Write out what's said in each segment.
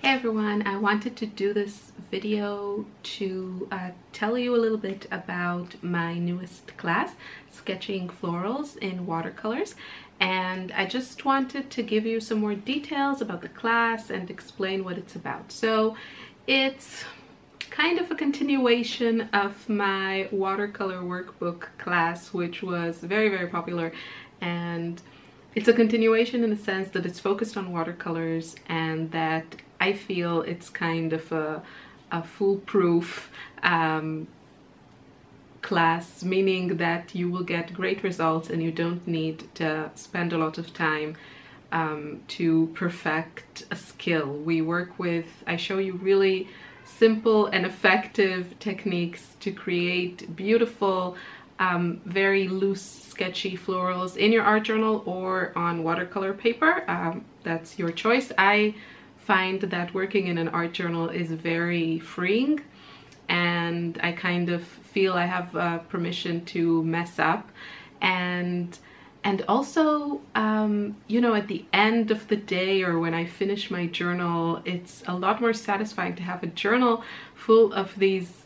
Hey everyone, I wanted to do this video to tell you a little bit about my newest class, Sketching Florals in Watercolors, and I just wanted to give you some more details about the class and explain what it's about. So it's kind of a continuation of my watercolor workbook class, which was very popular, and it's a continuation in the sense that it's focused on watercolors and that I feel it's kind of a foolproof class, meaning that you will get great results and you don't need to spend a lot of time to perfect a skill. We work with, I show you really simple and effective techniques to create beautiful, very loose, sketchy florals in your art journal or on watercolor paper. That's your choice. I find that working in an art journal is very freeing, and I kind of feel I have permission to mess up, and also you know, at the end of the day or when I finish my journal, it's a lot more satisfying to have a journal full of these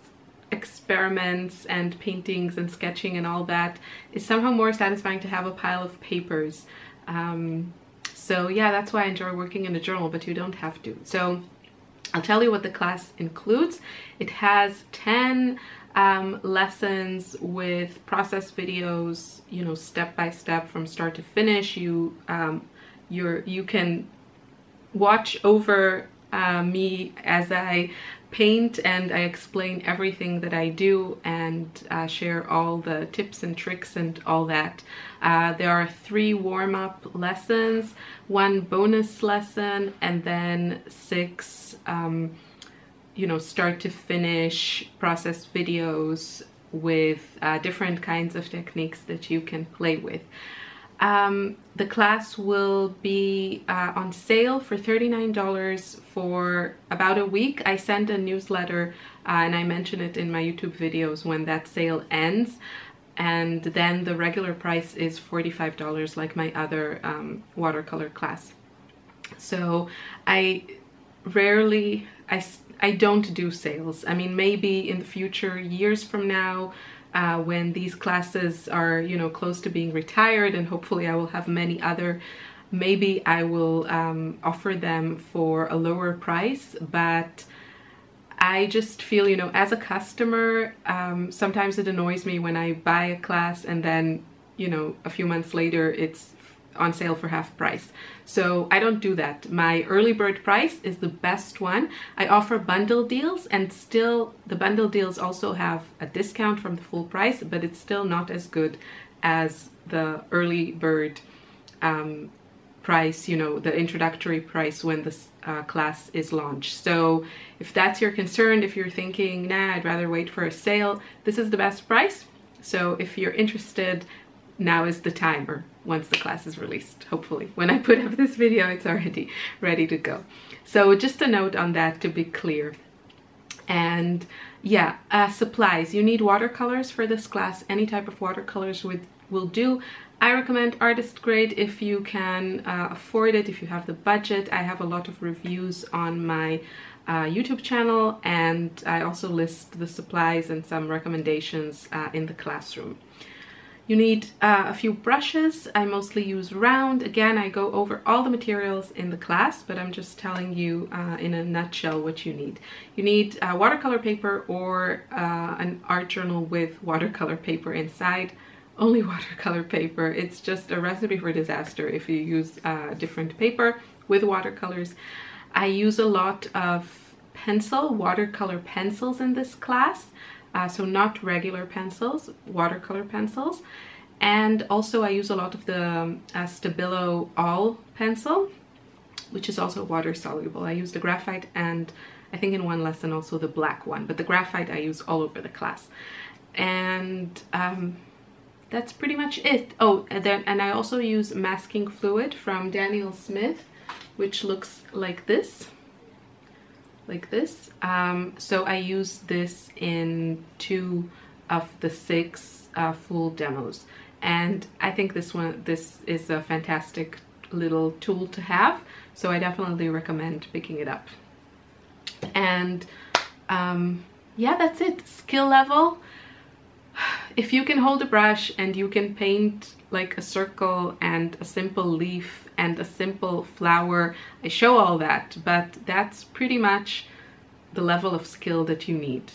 experiments and paintings and sketching and all that. Is somehow more satisfying to have a pile of papers. So yeah, that's why I enjoy working in a journal, but you don't have to. So I'll tell you what the class includes. It has 10 lessons with process videos, you know, step by step from start to finish. You can watch over me as I paint, and I explain everything that I do and share all the tips and tricks and all that. There are 3 warm-up lessons, 1 bonus lesson, and then 6 you know, start to finish process videos with different kinds of techniques that you can play with. The class will be on sale for $39 for about a week. I send a newsletter and I mention it in my YouTube videos when that sale ends, and then the regular price is $45 like my other watercolor class. So I rarely, I don't do sales. I mean, maybe in the future, years from now, when these classes are, you know, close to being retired, and hopefully I will have many other, maybe I will offer them for a lower price. But I just feel, you know, as a customer, sometimes it annoys me when I buy a class and then, you know, a few months later it's on sale for half price. So I don't do that. My early bird price is the best one. I offer bundle deals, and still the bundle deals also have a discount from the full price, but it's still not as good as the early bird price, you know, the introductory price when this class is launched. So if that's your concern, if you're thinking, nah, I'd rather wait for a sale, this is the best price. So if you're interested, now is the time, or once the class is released. Hopefully when I put up this video it's already ready to go. So just a note on that to be clear. And yeah, supplies. You need watercolors for this class. Any type of watercolors will do. I recommend artist grade if you can afford it, if you have the budget. I have a lot of reviews on my YouTube channel, and I also list the supplies and some recommendations in the classroom. You need a few brushes. I mostly use round. Again, I go over all the materials in the class, but I'm just telling you in a nutshell what you need. You need watercolor paper or an art journal with watercolor paper inside. Only watercolor paper. It's just a recipe for disaster if you use different paper with watercolors. I use a lot of watercolor pencils in this class. So not regular pencils, watercolor pencils. And also I use a lot of the Stabilo All pencil, which is also water soluble. I use the graphite, and I think in one lesson also the black one, but the graphite I use all over the class. And that's pretty much it. Oh, and I also use masking fluid from Daniel Smith, which looks like this. So I use this in 2 of the 6 full demos, and I think this is a fantastic little tool to have, so I definitely recommend picking it up. And yeah, that's it. Skill level. If you can hold a brush and you can paint like a circle and a simple leaf and a simple flower, I show all that, but that's pretty much the level of skill that you need.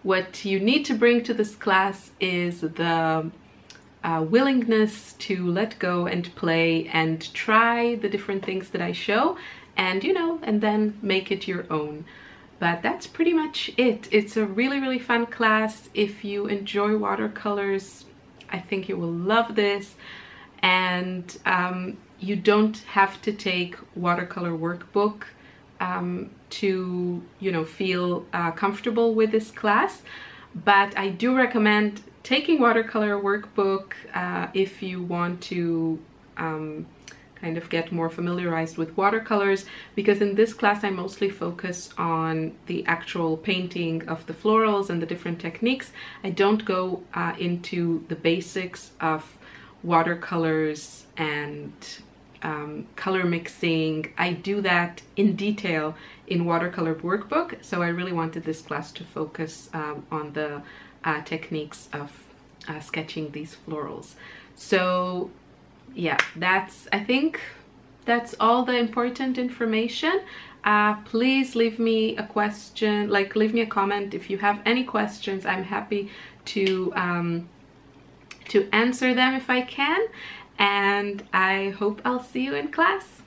What you need to bring to this class is the willingness to let go and play and try the different things that I show, and and then make it your own. But that's pretty much it. It's a really, really fun class. If you enjoy watercolors, I think you will love this. And you don't have to take Watercolor Workbook to, feel comfortable with this class. But I do recommend taking Watercolor Workbook if you want to kind of get more familiarized with watercolors, because in this class I mostly focus on the actual painting of the florals and the different techniques. I don't go into the basics of watercolors and color mixing. I do that in detail in Watercolor Workbook, so I really wanted this class to focus on the techniques of sketching these florals. So yeah, I think that's all the important information. Please leave me a question, leave me a comment if you have any questions. I'm happy to answer them if I can, and I hope I'll see you in class.